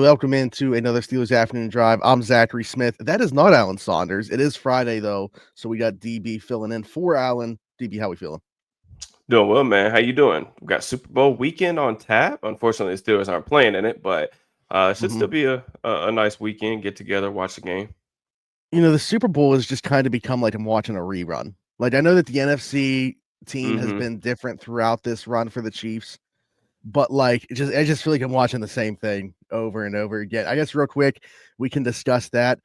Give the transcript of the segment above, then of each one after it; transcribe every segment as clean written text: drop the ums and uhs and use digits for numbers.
welcome into another Steelers Afternoon Drive. I'm Zachary Smith. That is not Alan Saunders. It is Friday, though, so we got DB filling in for Alan. DB, how we feeling? Doing well, man. How you doing? We've got Super Bowl weekend on tap. Unfortunately, the Steelers aren't playing in it, but it should Mhm. still be a nice weekend. Get together, watch the game. The Super Bowl has just kind of become like I'm watching a rerun. Like, I know that the NFC team has Hmm. been different throughout this run for the Chiefs, but like I just feel like I'm watching the same thing over and over again. I guess real quick, we can discuss that.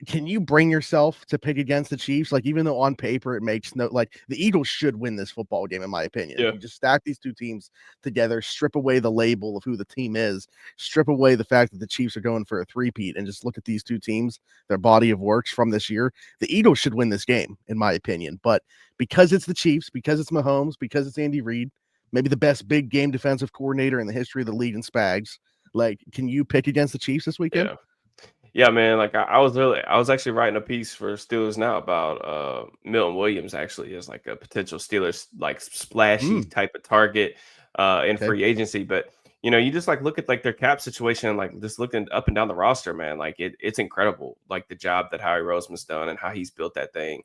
Can you bring yourself to pick against the Chiefs? Like, even though on paper it makes no like the Eagles should win this football game, in my opinion. If Yeah, you just stack these two teams together, strip away the label of who the team is, strip away the fact that the Chiefs are going for a three-peat, and just look at these two teams, their body of works from this year, the Eagles should win this game, in my opinion. But because it's the Chiefs, because it's Mahomes, because it's Andy Reid, maybe the best big game defensive coordinator in the history of the league in Spags. Like, can you pick against the Chiefs this weekend? yeah, yeah, man. Like I was actually writing a piece for Steelers Now about Milton Williams actually as like a potential Steelers like splashy Mm, type of target in okay. free agency, but. You just like look at like their cap situation, like just looking up and down the roster, man. Like it's incredible, like the job that Howie Roseman's done and how he's built that thing.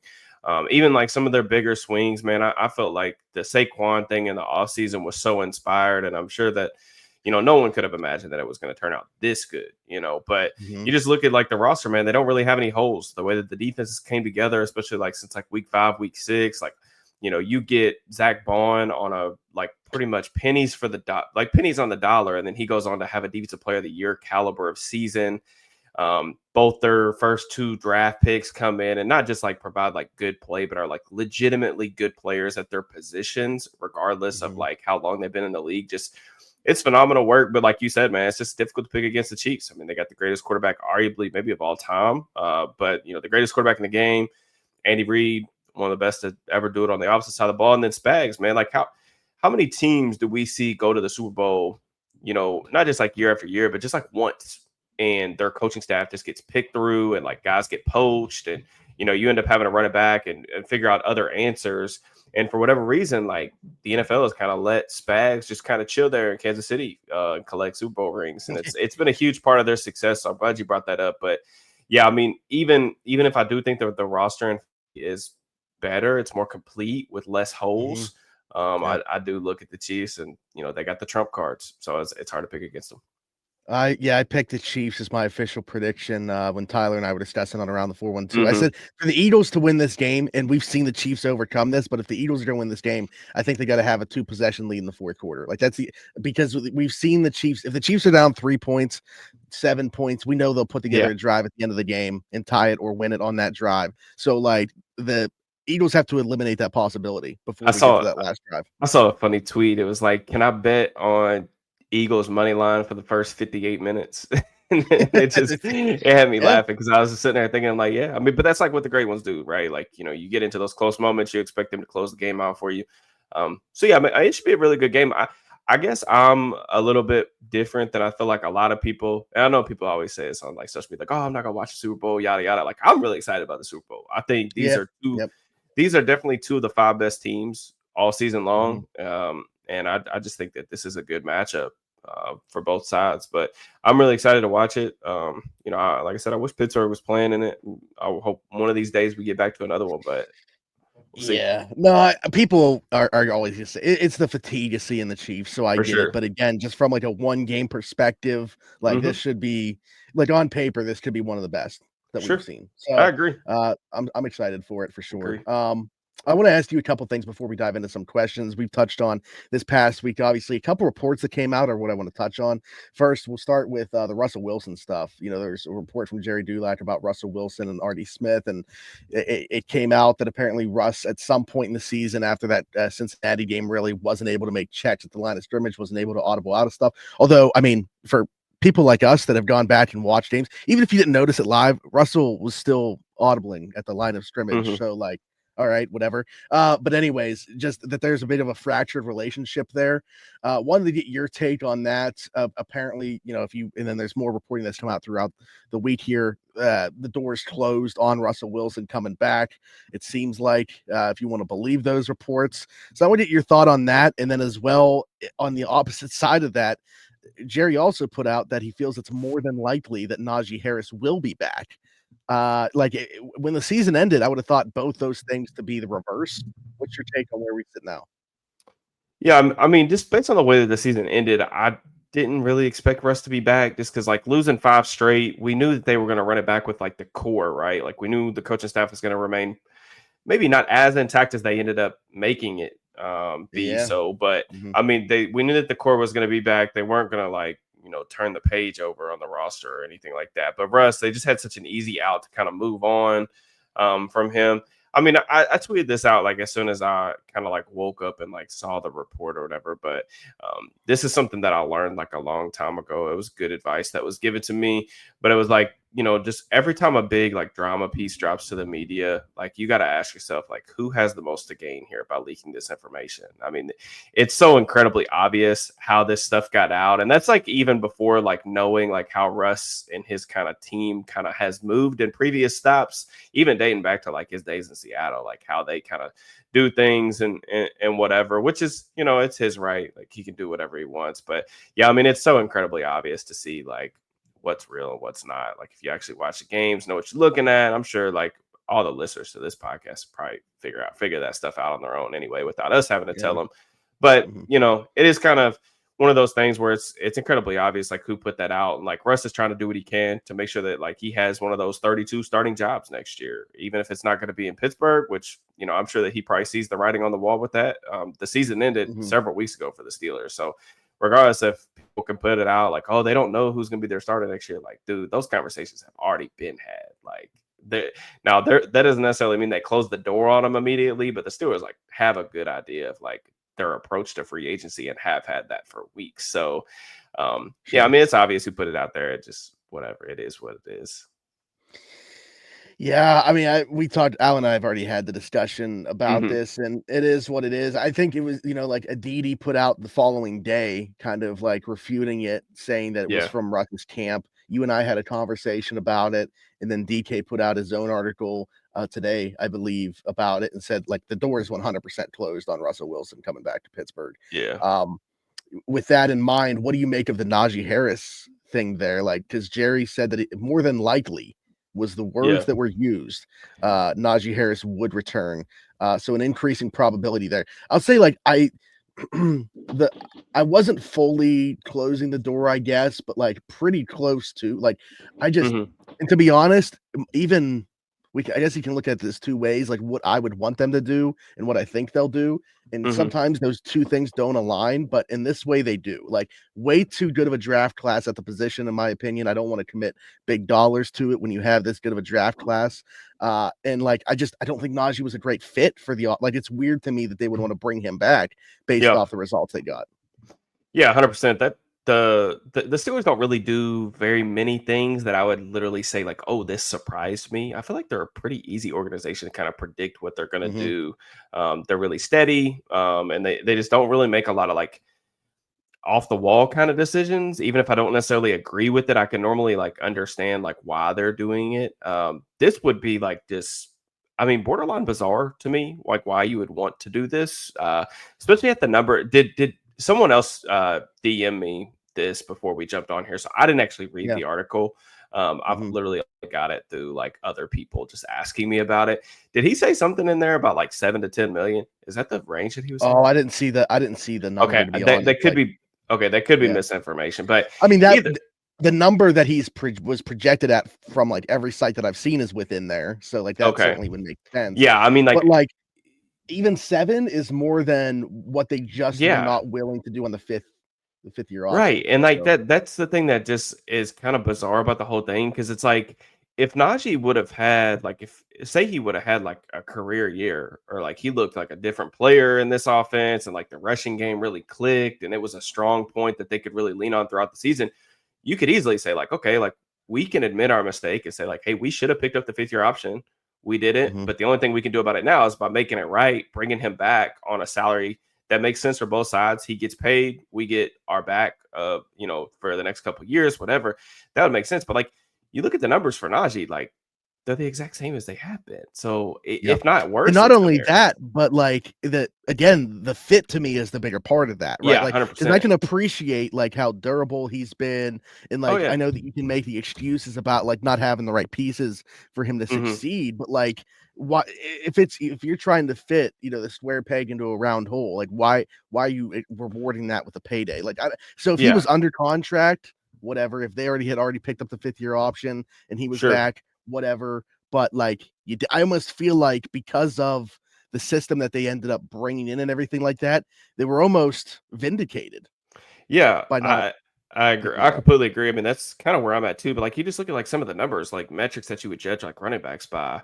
Even like some of their bigger swings, man. I felt like the Saquon thing in the offseason was so inspired, and I'm sure that no one could have imagined that it was going to turn out this good. But Mhm. you just look at like the roster, man. They don't really have any holes. The way that the defenses came together, especially like since like week 5, week 6, like you get Zach Bond on a like pretty much pennies for the like pennies on the dollar, and then he goes on to have a defensive player of the year caliber of season. Both their first 2 draft picks come in and not just like provide like good play, but are like legitimately good players at their positions, regardless of Mhm. like how long they've been in the league. Just it's phenomenal work. But like you said, man, it's just difficult to pick against the Chiefs. I mean, they got the greatest quarterback, arguably maybe of all time. But the greatest quarterback in the game, Andy Reid, one of the best to ever do it on the opposite side of the ball. And then Spags, man, like how many teams do we see go to the Super Bowl, not just like year after year, but just like once, and their coaching staff just gets picked through and like guys get poached, and you end up having to run it back and figure out other answers. And for whatever reason, like the NFL has kind of let Spags just kind of chill there in Kansas City and collect Super Bowl rings. And it's been a huge part of their success. So I'm glad you brought that up. But yeah, I mean, even if I do think that the roster is better, it's more complete with less Mhm. holes. Yeah. I do look at the Chiefs, and they got the trump cards, so it's hard to pick against them. I picked the Chiefs as my official prediction when Tyler and I were discussing on around the 412. I Hmm. said for the Eagles to win this game, and we've seen the Chiefs overcome this, but if the Eagles are going to win this game, I think they got to have a 2-possession lead in the fourth quarter. Like that's because we've seen the Chiefs. If the Chiefs are down 3 points, 7 points, we know they'll put together Yeah, a drive at the end of the game and tie it or win it on that drive. So like the Eagles have to eliminate that possibility before I we get to saw that last drive. I saw a funny tweet. It was like, "Can I bet on Eagles money line for the first 58 minutes?" And it had me Yeah. laughing because I was just sitting there thinking, like, yeah, I mean, but that's like what the great ones do, right? Like, you get into those close moments, you expect them to close the game out for you. So yeah, I mean, it should be a really good game. I guess I'm a little bit different than I feel like a lot of people. And I know people always say this on like social media, like, "Oh, I'm not gonna watch the Super Bowl," yada yada. Like, I'm really excited about the Super Bowl. I think Yep. Yep. these are definitely 2 of the 5 best teams all season Mhm. long. And I just think that this is a good matchup for both sides. But I'm really excited to watch it. Like I said, I wish Pittsburgh was playing in it. I hope one of these days we get back to another one, but we'll see Yeah, no, people are always just it's the fatigue you see in the Chiefs, so I for get it. sure. But again, just from like a one game perspective, like this Hmm. should be like on paper, this could be one of the best that we've Sure, seen. I So agree. I'm excited for it for sure. Agree. I want to ask you a couple things before we dive into some questions we've touched on this past week. Obviously, a couple reports that came out are what I want to touch on. First, we'll start with the Russell Wilson stuff. There's a report from Jerry Dulac about Russell Wilson and R.D. Smith, and it came out that apparently Russ, at some point in the season after that Cincinnati game, really wasn't able to make checks at the line of scrimmage, wasn't able to audible out of stuff. Although, I mean, for people like us that have gone back and watched games, even if you didn't notice it live, Russell was still audibling at the line of scrimmage. Hmm. So, like, all right, whatever. But anyways, just that there's a bit of a fractured relationship there. Wanted to get your take on that. Apparently, if you and then there's more reporting that's come out throughout the week here. The doors closed on Russell Wilson coming back. It seems like, if you want to believe those reports. So I want to get your thought on that, and then as well on the opposite side of that. Jerry also put out that he feels it's more than likely that Najee Harris will be back. When the season ended, I would have thought both those things to be the reverse. What's your take on where we sit now? Yeah, I mean, just based on the way that the season ended, I didn't really expect Russ to be back just because, like, losing 5 straight, we knew that they were going to run it back with, like, the core, right? Like, we knew the coaching staff was going to remain maybe not as intact as they ended up making it be Yeah. so. But, I mean, we knew that the core was going to be back. They weren't going to, like, turn the page over on the roster or anything like that. But Russ, they just had such an easy out to kind of move on from him. I mean, I tweeted this out like as soon as I kind of like woke up and like saw the report or whatever. But this is something that I learned like a long time ago. It was good advice that was given to me, but it was like, just every time a big like drama piece drops to the media, like you got to ask yourself, like, who has the most to gain here by leaking this information? I mean, it's so incredibly obvious how this stuff got out. And that's like even before like knowing like how Russ and his kind of team kind of has moved in previous stops, even dating back to like his days in Seattle, like how they kind of do things and whatever, which is, it's his right. Like he can do whatever he wants. But yeah, I mean, it's so incredibly obvious to see like what's real and what's not. Like if you actually watch the games, know what you're looking at, I'm sure like all the listeners to this podcast probably figure that stuff out on their own anyway, without us having to tell them. But, it is kind of one of those things where it's incredibly obvious, like who put that out. And like Russ is trying to do what he can to make sure that like he has one of those 32 starting jobs next year, even if it's not going to be in Pittsburgh, which, I'm sure that he probably sees the writing on the wall with that. The season ended several weeks ago for the Steelers. So regardless if people can put it out like, oh, they don't know who's going to be their starter next year. Like, dude, those conversations have already been had. Like, that doesn't necessarily mean they close the door on them immediately, but the Steelers like have a good idea of like their approach to free agency and have had that for weeks. So, yeah, I mean, it's obvious who put it out there. It just whatever it is, what it is. Yeah, I mean, Al and I have already had the discussion about this, and it is what it is. I think it was, like Aditi put out the following day, kind of like refuting it, saying that it was from Russ's camp. You and I had a conversation about it, and then DK put out his own article today, I believe, about it, and said like the door is 100% closed on Russell Wilson coming back to Pittsburgh. Yeah. With that in mind, what do you make of the Najee Harris thing there? Like, because Jerry said that it more than likely was the words that were used. Najee Harris would return. So an increasing probability there. I'll say like I wasn't fully closing the door, I guess, but like pretty close to like I just and to be honest, even I guess you can look at this two ways, like what I would want them to do and what I think they'll do. And sometimes those two things don't align, but in this way they do. Like way too good of a draft class at the position, in my opinion. I don't want to commit big dollars to it when you have this good of a draft class. And like I don't think Najee was a great fit for like it's weird to me that they would want to bring him back based off the results they got. Yeah, 100%. That the Steelers don't really do very many things that I would literally say like, oh, this surprised me. I feel like they're a pretty easy organization to kind of predict what they're going to do. They're really steady, and they just don't really make a lot of like off the wall kind of decisions. Even if I don't necessarily agree with it, I can normally like understand like why they're doing it. This would be like this. I mean, borderline bizarre to me, like why you would want to do this, especially at the number. Did someone else DM me this before we jumped on here? So I didn't actually read the article. I've literally got it through like other people just asking me about it. Did he say something in there about like 7 to 10 million? Is that the range that he was saying? Oh, I didn't see the number. Okay, to be that could be okay. That could be misinformation, but I mean the number that he's was projected at from like every site that I've seen is within there. So like that certainly would make sense. Yeah, I mean, like, but like even 7 is more than what they just were not willing to do on the fifth year option. Right. And like that's the thing that just is kind of bizarre about the whole thing, because it's like if Najee would have had like if say he would have had like a career year, or like he looked like a different player in this offense and like the rushing game really clicked and it was a strong point that they could really lean on throughout the season, you could easily say like, okay, like we can admit our mistake and say like, hey, we should have picked up the 5th year option. We didn't, but the only thing we can do about it now is by making it right, bringing him back on a salary that makes sense for both sides. He gets paid, we get our back, for the next couple of years, whatever. That would make sense. But like, you look at the numbers for Najee, like they're the exact same as they have been. So Yep. if not worse, And not it's only similar. that, but like again, the fit to me is the bigger part of that, right? Yeah, Like, because I 100%. can appreciate like how durable he's been, and Oh like yeah. I know that you can make the excuses about like not having the right pieces for him to Hmm. succeed, but like why if you're trying to fit, the square peg into a round hole, like why are you rewarding that with a payday? Like so if he Yeah, was under contract, whatever, if they already picked up the 5th-year option and he was sure. back, whatever. But like I almost feel like because of the system that they ended up bringing in and everything like that, they were almost vindicated Yeah, by not I agree. picking I him up. completely agree. I mean, that's kind of where I'm at too. But like, you just look at like some of the numbers, like metrics that you would judge like running backs by.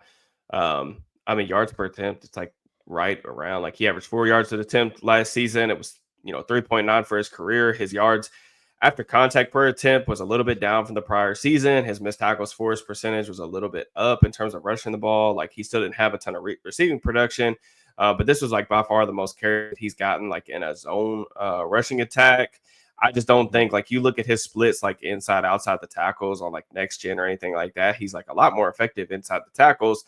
I mean, yards per attempt, it's like right around like he averaged 4 yards an attempt last season. It was 3.9 for his career. His yards after contact per attempt was a little bit down from the prior season. His missed tackles forced percentage was a little bit up in terms of rushing the ball. Like he still didn't have a ton of receiving production. But this was like by far the most carries he's gotten like in a zone rushing attack. I just don't think like you look at his splits like inside outside the tackles on like next gen or anything like that. He's like a lot more effective inside the tackles.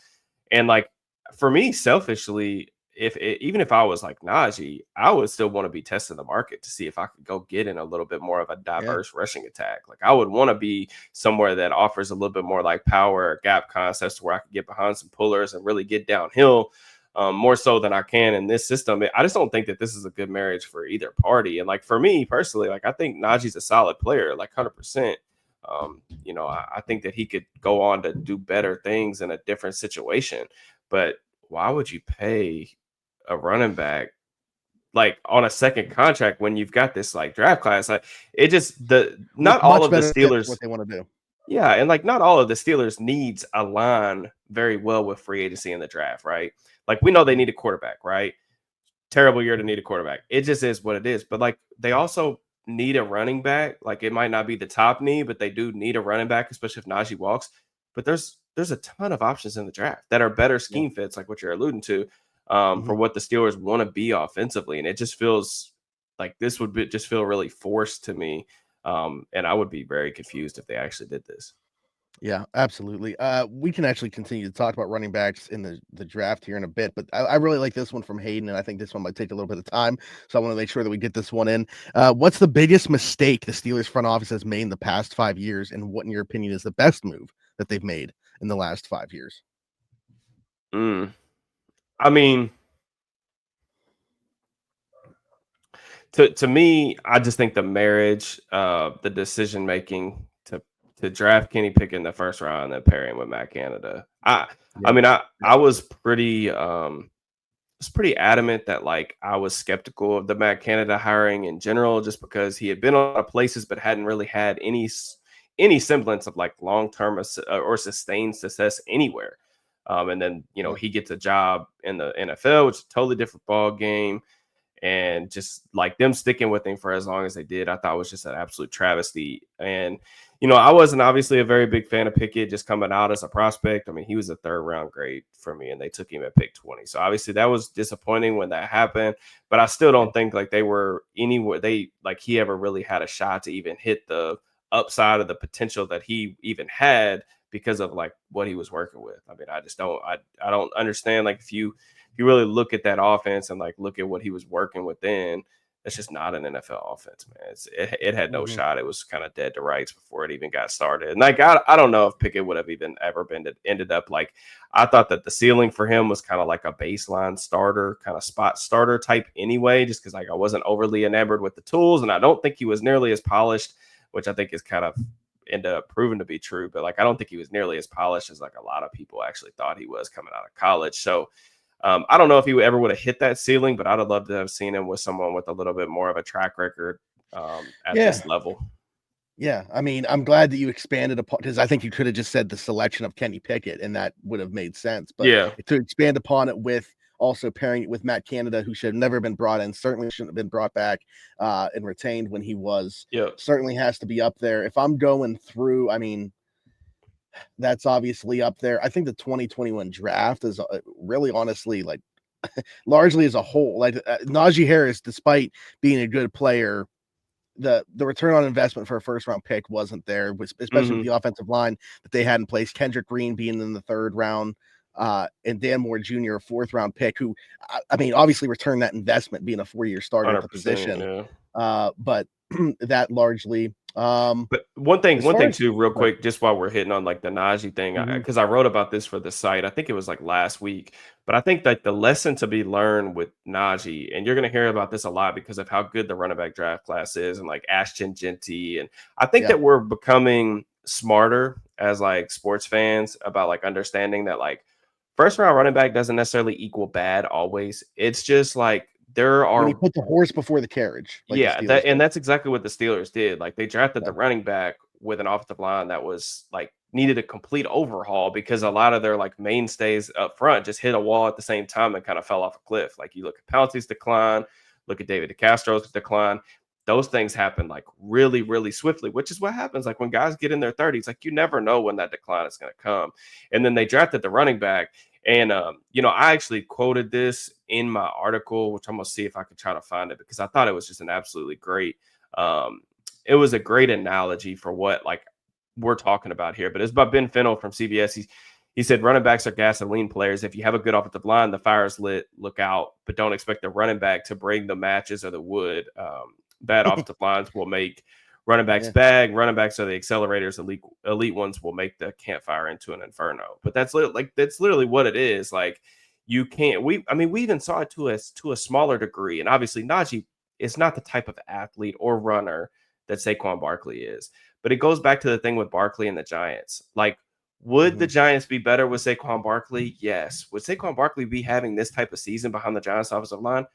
And like for me, selfishly, even if I was like Najee, I would still want to be testing the market to see if I could go get in a little bit more of a Yeah. diverse rushing attack. Like I would want to be somewhere that offers a little bit more like power or gap concepts where I could get behind some pullers and really get downhill. More so than I can in this system. I just don't think that this is a good marriage for either party. And like for me personally, like I think Najee's a solid player, like 100%. I think that he could go on to do better things in a different situation. But why would you pay a running back like on a second contract when you've got this like draft class? Like it just With not all much of the better fit for Steelers. what they want to do. Yeah, and like not all of the Steelers needs align very well with free agency in the draft, right? Like we know they need a quarterback, right? Terrible year to need a quarterback. It just is what it is. But like they also need a running back. Like it might not be the top need, but they do need a running back, especially if Najee walks. But there's a ton of options in the draft that are better Yeah. scheme fits, like what you're alluding to, for Mhm. what the Steelers want to be offensively. And it just feels like this would just feel really forced to me. And I would be very confused if they actually did this. Yeah, absolutely. We can actually continue to talk about running backs in the draft here in a bit, but I really like this one from Hayden, and I think this one might take a little bit of time. So I want to make sure that we get this one in. What's the biggest mistake the Steelers front office has made in the past 5 years, and what, in your opinion, is the best move that they've made in the last 5 years? Mm. I mean, to me, I just think the marriage, the decision making to draft Kenny Pickett in the first round and then pair him with Matt Canada. I Yeah, mean, I yeah, I was pretty adamant that like I was skeptical of the Matt Canada hiring in general, just because he had been a lot of places but hadn't really had any semblance of like long term or sustained success anywhere. And then yeah. he gets a job in the NFL, which is a totally different ball game, and just like them sticking with him for as long as they did, I thought was just an absolute travesty. And I wasn't obviously a very big fan of Pickett just coming out as a prospect. I mean, he was a third round grade for me, and they took him at pick 20. So obviously that was disappointing when that happened. But I still don't think like they were anywhere he ever really had a shot to even hit the upside of the potential that he even had because of like what he was working with. I mean, I don't understand like if you really look at that offense and like look at what he was working within, that's just not an NFL offense, man. It had no Mhm. shot. It was kind of dead to rights before it even got started. And like I don't know if Pickett would have even ever been ended up like I thought that the ceiling for him was kind of like a baseline starter, kind of spot starter type anyway, just because like I wasn't overly enamored with the tools, and I don't think he was nearly as polished, which I think is kind of ended up proving to be true. But like I don't think he was nearly as polished as like a lot of people actually thought he was coming out of college. So I don't know if he ever would have hit that ceiling, but I'd have loved to have seen him with someone with a little bit more of a track record at Yeah, this level. yeah. I mean, I'm glad that you expanded upon, because I think you could have just said the selection of Kenny Pickett, and that would have made sense. But Yeah, to expand upon it with also pairing it with Matt Canada, who should have never been brought in, certainly shouldn't have been brought back and retained when he was, yeah, certainly has to be up there. If I'm going through, I mean, that's obviously up there. I think the 2021 draft is really honestly like largely as a whole, like Najee Harris, despite being a good player, the return on investment for a first round pick wasn't there, especially with the offensive line that they had in place. Kendrick Green being in the 3rd round, and Dan Moore Jr., a 4th round pick, who I mean, obviously returned that investment being a 4-year starter at the position. Yeah. But that largely. But one thing too, real but, quick, just while we're hitting on like the Najee thing, because I wrote about this for the site. I think it was like last week, but I think that the lesson to be learned with Najee, and you're going to hear about this a lot because of how good the running back draft class is, and like Ashton Genty, and I think that we're becoming smarter as like sports fans about like understanding that like first round running back doesn't necessarily equal bad always. It's just like there are, when you put the horse before the carriage, like that's exactly what the Steelers did. Like they drafted the running back with an offensive line that was like needed a complete overhaul because a lot of their like mainstays up front just hit a wall at the same time and kind of fell off a cliff. Like you look at Pouncey's decline, look at David DeCastro's decline. Those things happen like really, really swiftly, which is what happens like when guys get in their 30s. Like you never know when that decline is going to come. And then they drafted the running back. And, I actually quoted this in my article, which I'm going to see if I can try to find it because I thought it was just an absolutely great, it was a great analogy for what like we're talking about here. But it's by Ben Fennell from CBS. He said, running backs are gasoline players. If you have a good offensive line, the fire is lit, look out, but don't expect the running back to bring the matches or the wood. Bad offensive lines will make running backs bag. Running backs are the accelerators. Elite ones will make the campfire into an inferno. But that's literally what it is. Like you can't. We even saw it to a smaller degree. And obviously, Najee is not the type of athlete or runner that Saquon Barkley is. But it goes back to the thing with Barkley and the Giants. Like, would the Giants be better with Saquon Barkley? Yes. Would Saquon Barkley be having this type of season behind the Giants offensive line?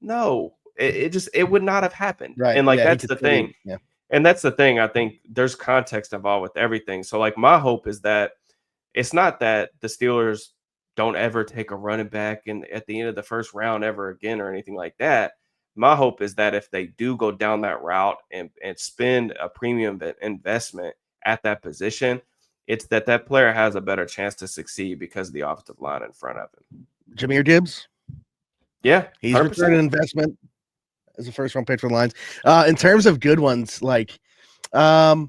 No. It would not have happened. Right. And like that's the thing. Yeah. And that's the thing. I think there's context involved with everything. So like my hope is that it's not that the Steelers don't ever take a running back at the end of the first round ever again or anything like that. My hope is that if they do go down that route and spend a premium investment at that position, it's that player has a better chance to succeed because of the offensive line in front of him. Jahmyr Gibbs. Yeah. He's returned an investment as a first round pick for the Lions. In terms of good ones, like I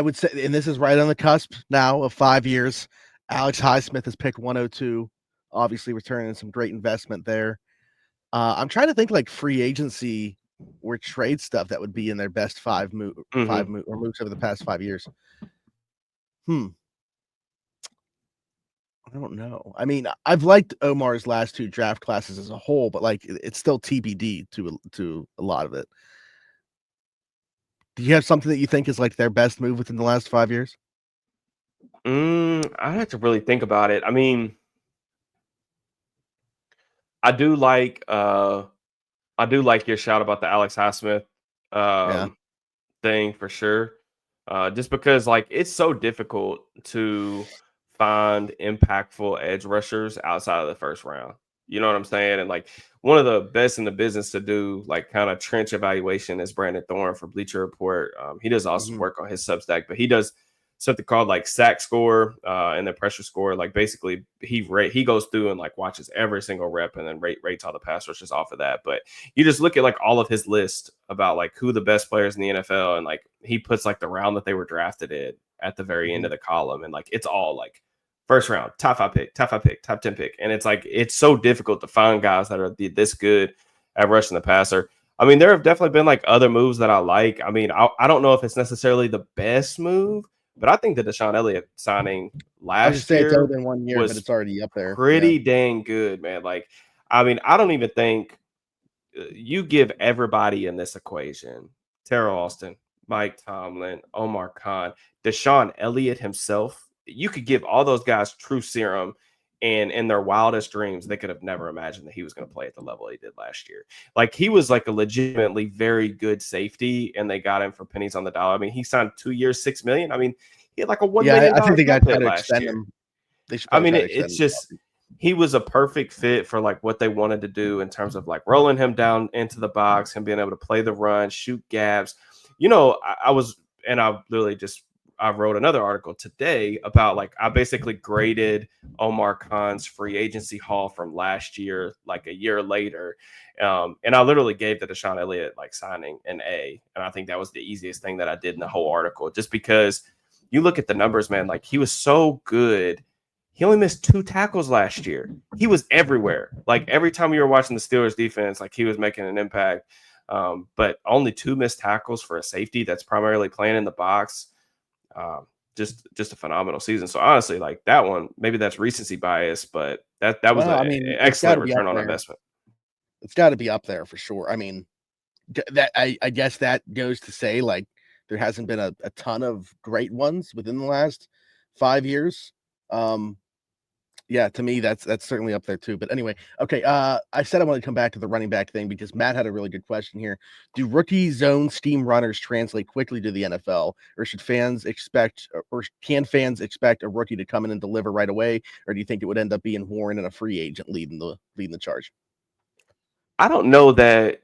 would say, and this is right on the cusp now of 5 years, Alex Highsmith has picked 102, obviously returning some great investment there. I'm trying to think like free agency or trade stuff that would be in their best five moves over the past 5 years. I don't know. I mean, I've liked Omar's last 2 draft classes as a whole, but like it's still TBD to a lot of it. Do you have something that you think is like their best move within the last 5 years? I have to really think about it. I mean, I do like your shout about the Alex Highsmith thing for sure. Just because like it's so difficult to find impactful edge rushers outside of the first round. You know what I'm saying? And like one of the best in the business to do like kind of trench evaluation is Brandon Thorne for Bleacher Report. He does awesome work on his Substack, but he does something called like sack score and the pressure score. Like basically he goes through and like watches every single rep and then rates all the pass rushers off of that. But you just look at like all of his list about like who the best players in the NFL, and like he puts like the round that they were drafted in at the very end of the column, and like it's all like first round, top 5 pick, top 10 pick. And it's like it's so difficult to find guys that are this good at rushing the passer. I mean, there have definitely been like other moves that I like. I mean, I don't know if it's necessarily the best move, but I think the Deshaun Elliott signing last year it's only been 1 year, but it's already up there. Pretty dang good, man. Like, I mean, I don't even think you give everybody in this equation, Terrell Austin, Mike Tomlin, Omar Khan, Deshaun Elliott himself, you could give all those guys true serum, and in their wildest dreams, they could have never imagined that he was going to play at the level he did last year. Like he was like a legitimately very good safety, and they got him for pennies on the dollar. I mean, he signed 2 years, $6 million. I mean, he had like a $1 million. I think they got to extend him. I mean, it's just he was a perfect fit for like what they wanted to do in terms of like rolling him down into the box and being able to play the run, shoot gaps. You know, I I wrote another article today about like I basically graded Omar Khan's free agency haul from last year, like a year later. And I literally gave the Deshaun Elliott like signing an A. And I think that was the easiest thing that I did in the whole article, just because you look at the numbers, man, like he was so good. He only missed 2 tackles last year. He was everywhere. Like every time you were watching the Steelers defense, like he was making an impact. But only 2 missed tackles for a safety that's primarily playing in the box. Just a phenomenal season. So honestly, like that one, maybe that's recency bias, but that was an excellent return on investment. It's got to be up there for sure. I mean, that I guess that goes to say like there hasn't been a ton of great ones within the last 5 years. Yeah, to me, that's certainly up there too. But anyway, okay. I said I want to come back to the running back thing because Matt had a really good question here. Do rookie zone scheme runners translate quickly to the NFL, or should fans expect, or can fans expect a rookie to come in and deliver right away, or do you think it would end up being Warren and a free agent leading the charge? I don't know that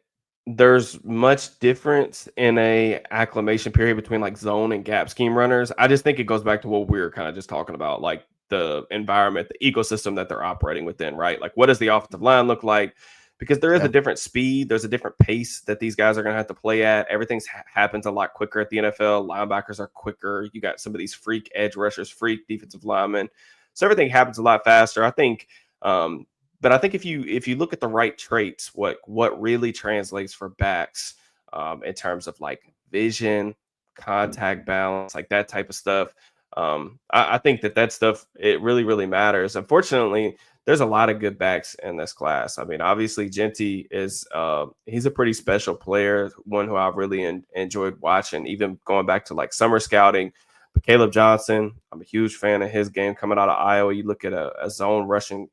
there's much difference in a acclimation period between like zone and gap scheme runners. I just think it goes back to what we were kind of just talking about, like the environment, the ecosystem that they're operating within, right? Like what does the offensive line look like? Because there is a different speed, there's a different pace that these guys are going to have to play at. Everything happens a lot quicker at the NFL. Linebackers are quicker. You got some of these freak edge rushers, freak defensive linemen. So everything happens a lot faster. I think but I think if you look at the right traits, what really translates for backs in terms of like vision, contact balance, like that type of stuff, I think that stuff, it really, really matters. Unfortunately, there's a lot of good backs in this class. I mean, obviously, Genty is he's a pretty special player, one who I've really enjoyed watching, even going back to like summer scouting. But Caleb Johnson, I'm a huge fan of his game coming out of Iowa. You look at a zone rushing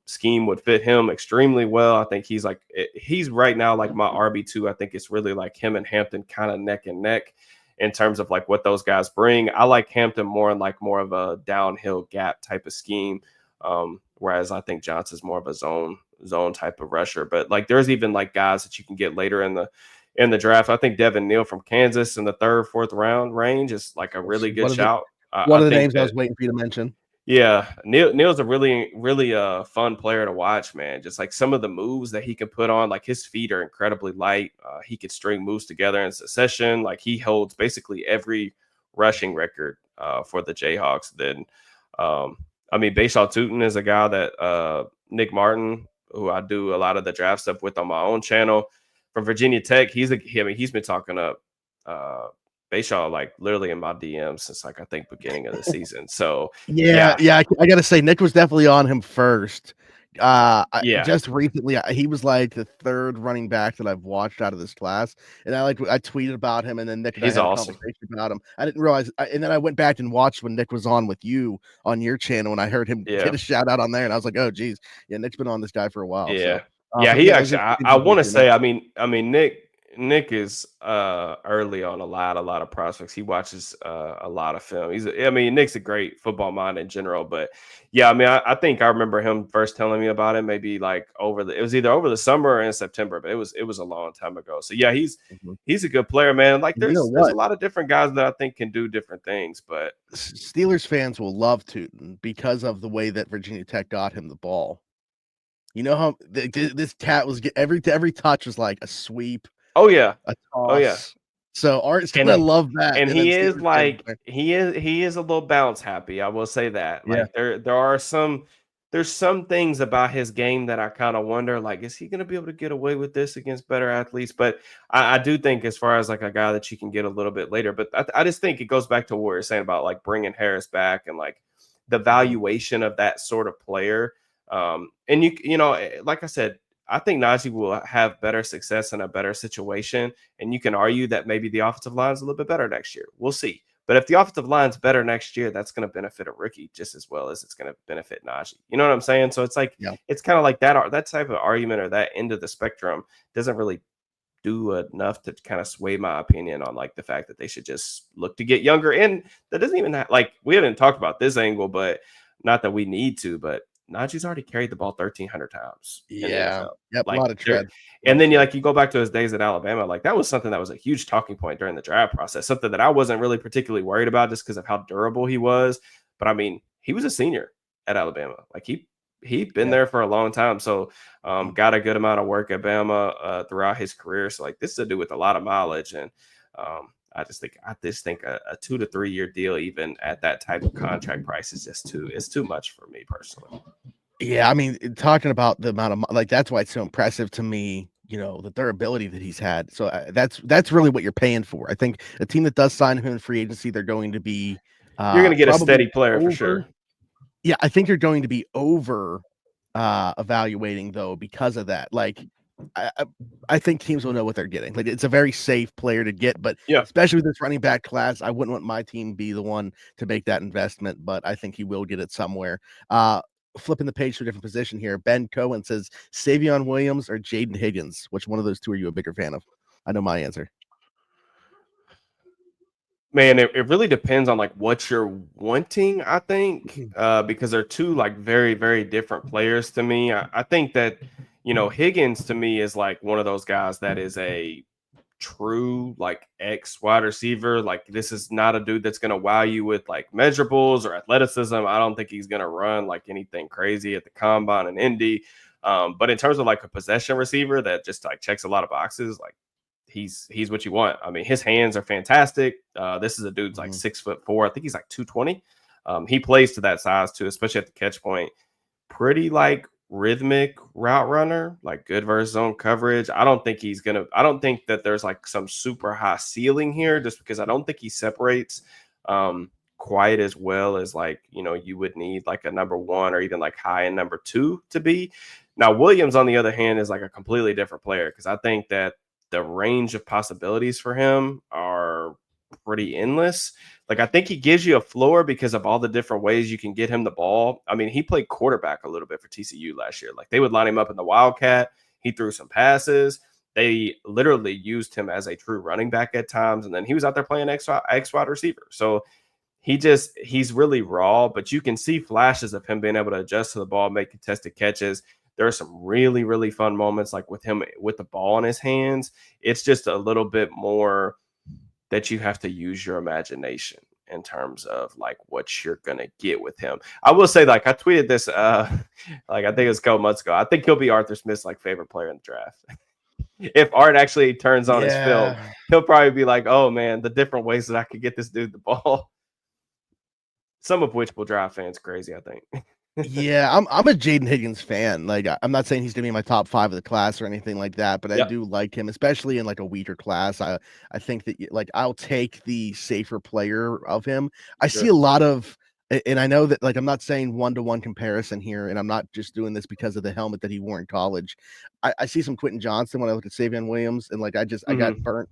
scheme would fit him extremely well. I think he's right now like my RB2. I think it's really like him and Hampton kind of neck and neck in terms of like what those guys bring. I like Hampton more of a downhill gap type of scheme, whereas I think Johnson's more of a zone type of rusher. But like there's even like guys that you can get later in the draft. I think Devin Neal from Kansas in the 3rd, 4th round range is like a really good shout. One of the names I was waiting for you to mention. Yeah, Neal's a really, really fun player to watch, man. Just like some of the moves that he can put on, like his feet are incredibly light. He could string moves together in succession. Like he holds basically every rushing record for the Jayhawks. Then, I mean, Bashaw Tootin is a guy that Nick Martin, who I do a lot of the draft stuff with on my own channel, from Virginia Tech. He's been talking up Bashaw like literally in my DMs since like I think beginning of the season. So yeah, I gotta say Nick was definitely on him first. Just recently he was like the 3rd running back that I've watched out of this class, and I tweeted about him, and then Nick and I had a conversation about him. I didn't realize, and then I went back and watched when Nick was on with you on your channel, and I heard him get a shout out on there, and I was like, oh geez, yeah, Nick's been on this guy for a while. Yeah, so, he actually. I want to say, I mean, Nick is early on a lot of prospects. He watches a lot of film. Nick's a great football mind in general. But yeah, I mean, I think I remember him first telling me about it maybe like it was either over the summer or in September, but it was a long time ago. So yeah, he's a good player, man. Like there's a lot of different guys that I think can do different things. But Steelers fans will love Tootin because of the way that Virginia Tech got him the ball. You know how this cat was every touch was like a sweep. Oh yeah. A toss. Oh yeah. So Art's gonna love that. And he is like he is a little bounce happy. I will say that. Yeah. Like there's some things about his game that I kind of wonder, like, is he gonna be able to get away with this against better athletes? But I do think as far as like a guy that you can get a little bit later, but I just think it goes back to what we were saying about like bringing Harris back and like the valuation of that sort of player. And you know, like I said, I think Najee will have better success in a better situation. And you can argue that maybe the offensive line is a little bit better next year. We'll see. But if the offensive line's better next year, that's going to benefit a rookie just as well as it's going to benefit Najee. You know what I'm saying? So it's like, It's kind of like that type of argument or that end of the spectrum doesn't really do enough to kind of sway my opinion on like the fact that they should just look to get younger. And that doesn't even we haven't talked about this angle, but not that we need to, but Najee's already carried the ball 1,300 times in the Yeah. NFL. Yep. A Like lot of tread. and then you go back to his days at Alabama, like that was something that was a huge talking point during the draft process, something that I wasn't really particularly worried about just because of how durable he was. But I mean, he was a senior at Alabama. Like he'd been there for a long time. So got a good amount of work at Bama throughout his career. So like this is a dude with a lot of mileage. And I just think a 2 to 3 year deal, even at that type of contract price, is just too much for me personally. Yeah, I mean, talking about the amount of like that's why it's so impressive to me, the durability that he's had. So that's really what you're paying for. I think a team that does sign him in free agency, they're going to be You're going to get a probably steady player for over. sure. Yeah, I think you're going to be over evaluating though because of that. Like I think teams will know what they're getting. Like it's a very safe player to get, but Yeah. especially with this running back class, I wouldn't want my team be the one to make that investment, but I think he will get it somewhere. Flipping the page to a different position here. Ben Cohen says Savion Williams or Jayden Higgins. Which one of those two are you a bigger fan of? I know my answer. Man, it really depends on like what you're wanting, I think, because they're two like very, very different players to me. I think that, Higgins to me is like one of those guys that is a true like X wide receiver. Like this is not a dude that's going to wow you with like measurables or athleticism. I don't think he's going to run like anything crazy at the combine and Indy. But in terms of like a possession receiver that just like checks a lot of boxes, like he's what you want. I mean, his hands are fantastic. This is a dude's like 6'4". I think he's like 220. He plays to that size too, especially at the catch point. Pretty like rhythmic route runner, like good versus zone coverage. I don't think that there's like some super high ceiling here just because I don't think he separates quite as well as like, you would need like a number one or even like high end number two to be. Now, Williams, on the other hand, is like a completely different player because I think that the range of possibilities for him are pretty endless. Like I think he gives you a floor because of all the different ways you can get him the ball. I mean, he played quarterback a little bit for TCU last year. Like they would line him up in the Wildcat. He threw some passes. They literally used him as a true running back at times. And then he was out there playing X wide receiver. So he's really raw, but you can see flashes of him being able to adjust to the ball, make contested catches. There are some really, really fun moments like with him with the ball in his hands. It's just a little bit more that you have to use your imagination in terms of like what you're going to get with him. I will say, like I tweeted this, like I think it was a couple months ago. I think he'll be Arthur Smith's like favorite player in the draft. If Art actually turns on his film, he'll probably be like, oh man, the different ways that I could get this dude the ball. Some of which will drive fans crazy, I think. Yeah, I'm a Jayden Higgins fan. Like I'm not saying he's gonna be in my top 5 of the class or anything like that, but I do like him, especially in like a weaker class. I think that like I'll take the safer player of him. I see a lot of, and I know that like I'm not saying 1-to-1 comparison here, and I'm not just doing this because of the helmet that he wore in college. I see some Quentin Johnson when I look at Savion Williams, and like I got burnt.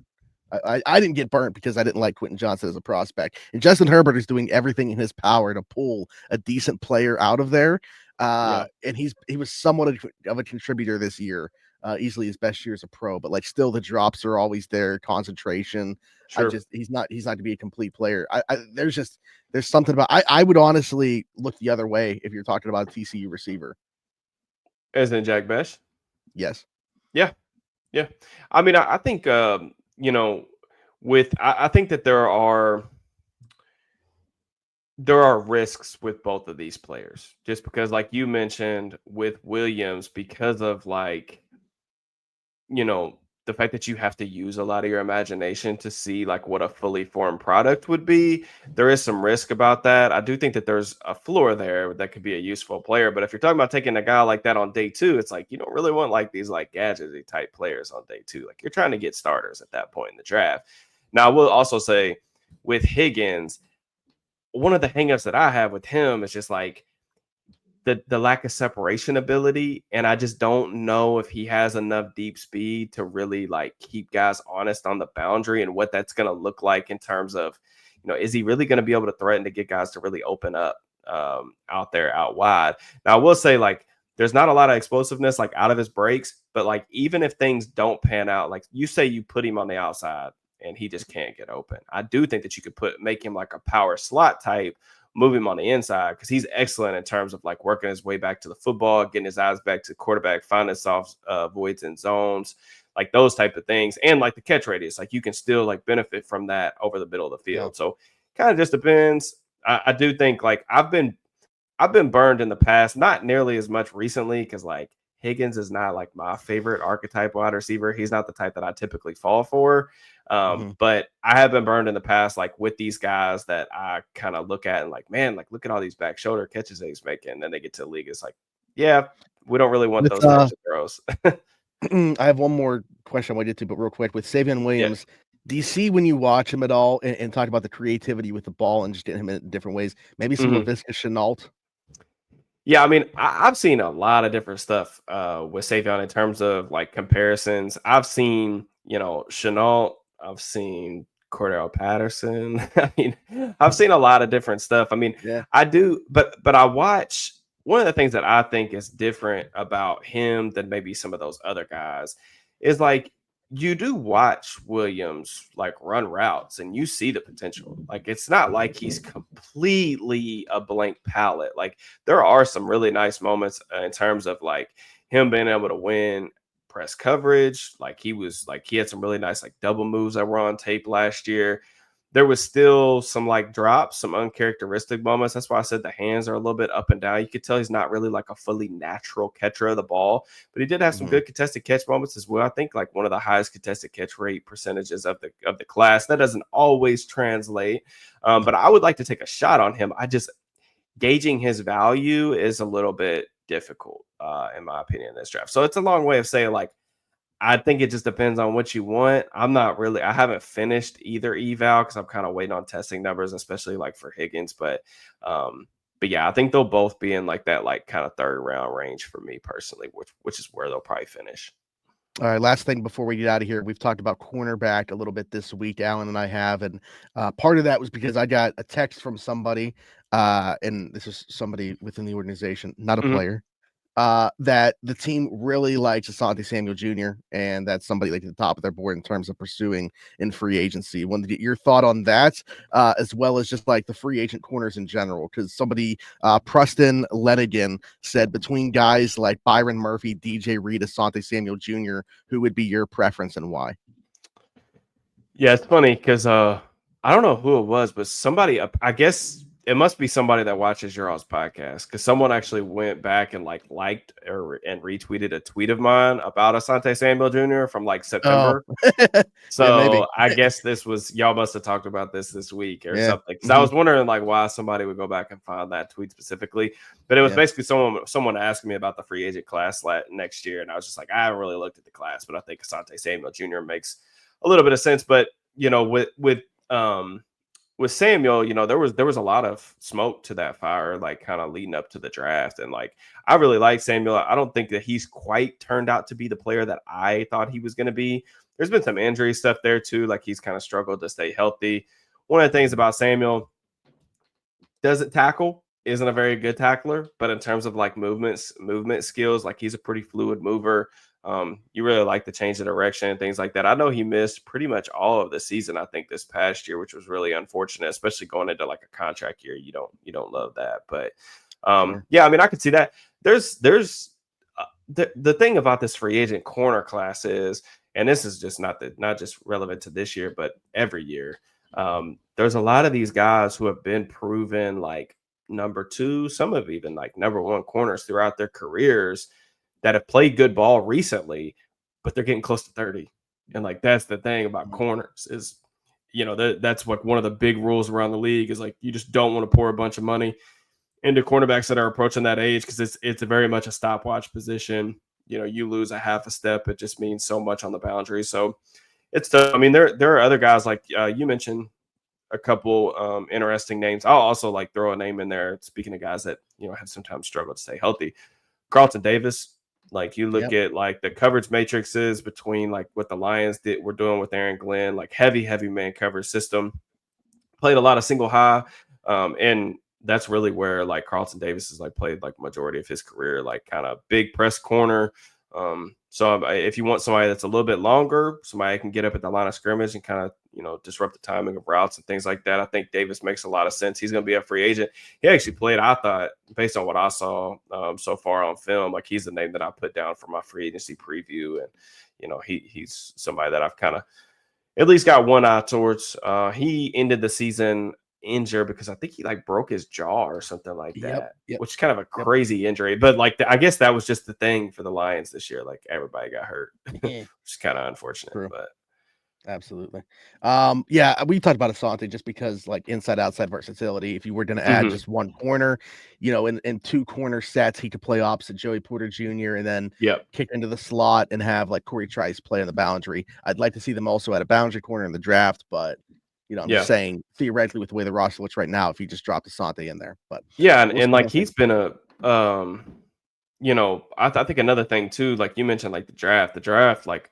I didn't get burnt because I didn't like Quentin Johnson as a prospect. And Justin Herbert is doing everything in his power to pull a decent player out of there. And he was somewhat of a contributor this year, easily his best year as a pro. But like still, the drops are always there. Concentration. He's not to be a complete player. There's something about. I would honestly look the other way if you're talking about a TCU receiver. As in Jack Besh. Yes. Yeah. I mean, I think. I think that there are risks with both of these players just because like you mentioned with Williams, because of like, the fact that you have to use a lot of your imagination to see like what a fully formed product would be. There is some risk about that. I do think that there's a floor there that could be a useful player. But if you're talking about taking a guy like that on day 2, it's like, you don't really want like these like gadgety type players on day 2. Like you're trying to get starters at that point in the draft. Now, I will also say with Higgins, one of the hangups that I have with him is just like the lack of separation ability. And I just don't know if he has enough deep speed to really like keep guys honest on the boundary and what that's going to look like in terms of, is he really going to be able to threaten to get guys to really open up out there, out wide? Now, I will say like, there's not a lot of explosiveness like out of his breaks, but like even if things don't pan out, like you say you put him on the outside and he just can't get open. I do think that you could make him like a power slot type move him on the inside because he's excellent in terms of like working his way back to the football, getting his eyes back to the quarterback, finding soft voids and zones, like those type of things. And like the catch radius, like you can still like benefit from that over the middle of the field. So kind of just depends. I do think like I've been burned in the past, not nearly as much recently because like Higgins is not like my favorite archetype wide receiver. He's not the type that I typically fall for. But I have been burned in the past, like with these guys that I kind of look at and like, man, like look at all these back shoulder catches that he's making. And then they get to the league. It's like, yeah, we don't really want those types of throws. I have one more question I want to get to, but real quick with Savion Williams. Yeah. Do you see when you watch him at all and talk about the creativity with the ball and just getting him in different ways, maybe some Laviska Shenault? Yeah, I mean, I've seen a lot of different stuff with Savion in terms of like comparisons. I've seen, Shenault. I've seen Cordell Patterson. I mean, I've seen a lot of different stuff. I mean, I do, but I watch. One of the things that I think is different about him than maybe some of those other guys is like you do watch Williams like run routes and you see the potential. Like it's not like he's completely a blank palette. Like there are some really nice moments in terms of like him being able to win press coverage. Like he had some really nice like double moves that were on tape last year. There was still some like drops, some uncharacteristic moments. That's why I said the hands are a little bit up and down. You could tell he's not really like a fully natural catcher of the ball, but he did have some good contested catch moments as well. I think like one of the highest contested catch rate percentages of the class. That doesn't always translate, but I would like to take a shot on him. I just gauging his value is a little bit difficult, in my opinion, in this draft. So it's a long way of saying like, I think it just depends on what you want. I haven't finished either eval because I'm kind of waiting on testing numbers, especially like for Higgins. But yeah, I think they'll both be in like that, like kind of third round range for me personally, which is where they'll probably finish. All right, last thing before we get out of here, we've talked about cornerback a little bit this week, Alan and I have, and part of that was because I got a text from somebody, and this is somebody within the organization, not a player, that the team really likes Asante Samuel Jr. and that's somebody like at the top of their board in terms of pursuing in free agency. Wanted to get your thought on that, as well as just like the free agent corners in general. Because somebody, Preston Lenigan, said between guys like Byron Murphy, DJ Reed, Asante Samuel Jr., who would be your preference and why? Yeah, it's funny because I don't know who it was, but somebody, I guess it must be somebody that watches your all's podcast because someone actually went back and liked and retweeted a tweet of mine about Asante Samuel Jr. from like September. So yeah, I guess this was y'all must have talked about this week or something because I was wondering like why somebody would go back and find that tweet specifically, but it was basically someone asking me about the free agent class next year, and I was just like I haven't really looked at the class, but I think Asante Samuel Jr. makes a little bit of sense. But with Samuel, there was a lot of smoke to that fire, like kind of leading up to the draft. And like, I really like Samuel. I don't think that he's quite turned out to be the player that I thought he was going to be. There's been some injury stuff there too. Like he's kind of struggled to stay healthy. One of the things about Samuel, doesn't tackle, isn't a very good tackler, but in terms of like movement skills, like he's a pretty fluid mover. You really like the change of direction and things like that. I know he missed pretty much all of the season, I think, this past year, which was really unfortunate, especially going into like a contract year. You don't love that, but yeah, I mean, I could see that. There's the thing about this free agent corner class is, and this is just not just relevant to this year, but every year, there's a lot of these guys who have been proven like number two, some have even like number one corners throughout their careers that have played good ball recently, but they're getting close to 30. And like, that's the thing about corners is, that's like one of the big rules around the league is like, you just don't want to pour a bunch of money into cornerbacks that are approaching that age. Cause it's very much a stopwatch position. You lose a half a step. It just means so much on the boundary. So it's tough. I mean, there are other guys like you mentioned a couple interesting names. I'll also like throw a name in there. Speaking of guys that, have sometimes struggled to stay healthy, Carlton Davis. Like you look at like the coverage matrices between like what the Lions were doing with Aaron Glenn, like heavy man coverage system, played a lot of single high. And that's really where like Carlton Davis has like played like majority of his career, like kind of big press corner, So if you want somebody that's a little bit longer, somebody that can get up at the line of scrimmage and kind of, disrupt the timing of routes and things like that, I think Davis makes a lot of sense. He's going to be a free agent. He actually played, I thought, based on what I saw so far on film, like he's the name that I put down for my free agency preview. And, he's somebody that I've kind of at least got one eye towards. He ended the season injured because I think he broke his jaw or something like that, which is kind of a crazy injury. But I guess that was just the thing for the Lions this year. Like everybody got hurt, which is kind of unfortunate. True. But absolutely. We talked about Asante just because inside outside versatility. If you were going to add just one corner, in two corner sets, he could play opposite Joey Porter Jr. and then kick into the slot and have Corey Trice play on the boundary. I'd like to see them also at a boundary corner in the draft, but I'm just saying theoretically with the way the roster looks right now, if you just dropped Asante in there, but he's been a I think another thing too, like you mentioned, the draft,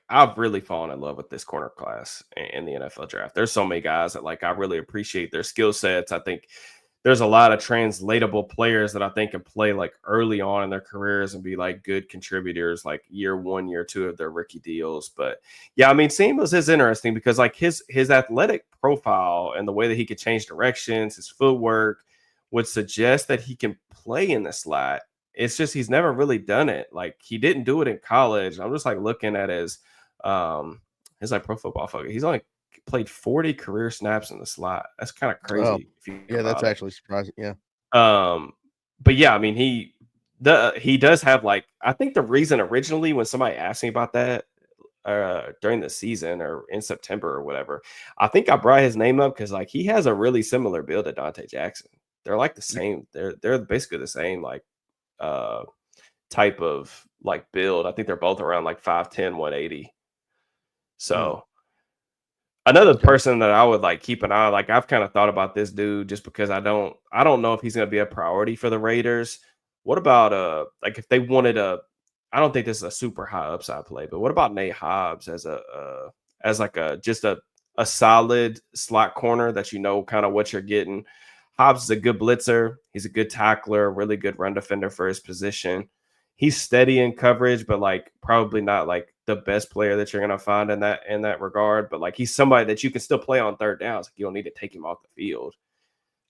I've really fallen in love with this corner class in the NFL draft. There's so many guys that I really appreciate their skill sets. I think there's a lot of translatable players that I think can play early on in their careers and be good contributors, year 1, year 2 of their rookie deals. But yeah, I mean, Samuels is interesting because his athletic profile and the way that he could change directions, his footwork would suggest that he can play in the slot. It's just he's never really done it. He didn't do it in college. I'm just looking at his Pro Football Focus. He's only played 40 career snaps in the slot. That's kind of crazy. That's actually surprising. Yeah. But yeah, I mean, he does have I think the reason originally when somebody asked me about that during the season or in September or whatever, I think I brought his name up because he has a really similar build to Dante Jackson. They're the same. They're basically the same type of build. I think they're both around 5'10", 180. So another person that I would keep an eye on, I've kind of thought about this dude just because I don't know if he's going to be a priority for the Raiders. What about if they wanted I don't think this is a super high upside play, but what about Nate Hobbs as a solid slot corner that kind of what you're getting? Hobbs is a good blitzer. He's a good tackler, really good run defender for his position. He's steady in coverage, but probably not the best player that you're going to find in that regard. But he's somebody that you can still play on third downs. You don't need to take him off the field.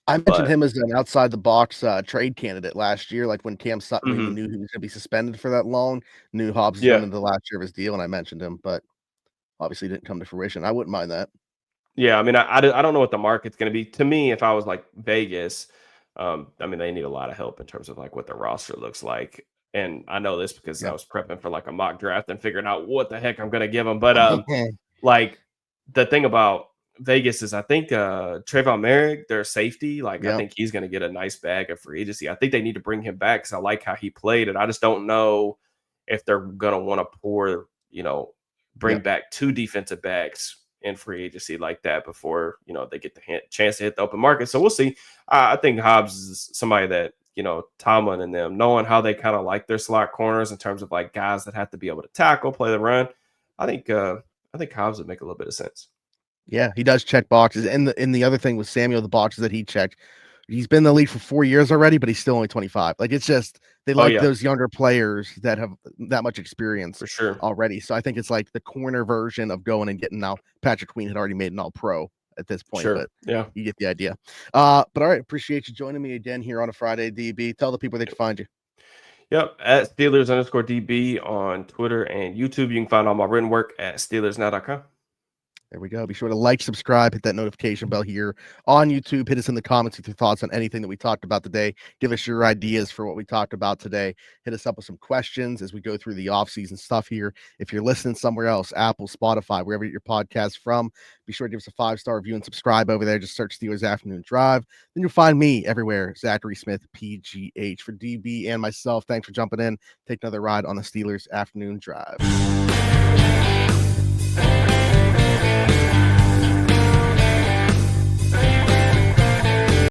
I mentioned him as an outside the box trade candidate last year. When Cam Sutton, we knew he was going to be suspended for that long, knew Hobbs was going into the last year of his deal, and I mentioned him, but obviously didn't come to fruition. I wouldn't mind that. Yeah, I mean, I don't know what the market's going to be. To me, if I was Vegas, I mean, they need a lot of help in terms of what the roster looks like. And I know this because I was prepping for a mock draft and figuring out what the heck I'm going to give them. But the thing about Vegas is I think Trayvon Merrick, their safety, I think he's going to get a nice bag of free agency. I think they need to bring him back because I like how he played. And I just don't know if they're going to want to bring back 2 defensive backs in free agency like that before they get the chance to hit the open market. So we'll see. I think Hobbs is somebody that Tomlin and them, knowing how they kind of like their slot corners in terms of guys that have to be able to tackle, play the run. I think Hobbs would make a little bit of sense. Yeah, he does check boxes. And the other thing with Samuel, the boxes that he checked, he's been in the league for 4 years already, but he's still only 25. It's just they those younger players that have that much experience for sure already. So I think it's the corner version of going and getting now. Patrick Queen had already made an All-Pro at this point, but you get the idea. But all right, appreciate you joining me again here on a Friday, DB. Tell the people they can find you. Yep, at Steelers_DB on Twitter and YouTube. You can find all my written work at SteelersNow.com. There we go. Be sure to like, subscribe, hit that notification bell here on YouTube. Hit us in the comments with your thoughts on anything that we talked about today. Give us your ideas for what we talked about today. Hit us up with some questions as we go through the off-season stuff here. If you're listening somewhere else, Apple, Spotify, wherever you get your podcast from, be sure to give us a 5-star review and subscribe over there. Just search Steelers Afternoon Drive. Then you'll find me everywhere, Zachary Smith, PGH. For DB and myself, thanks for jumping in. Take another ride on the Steelers Afternoon Drive.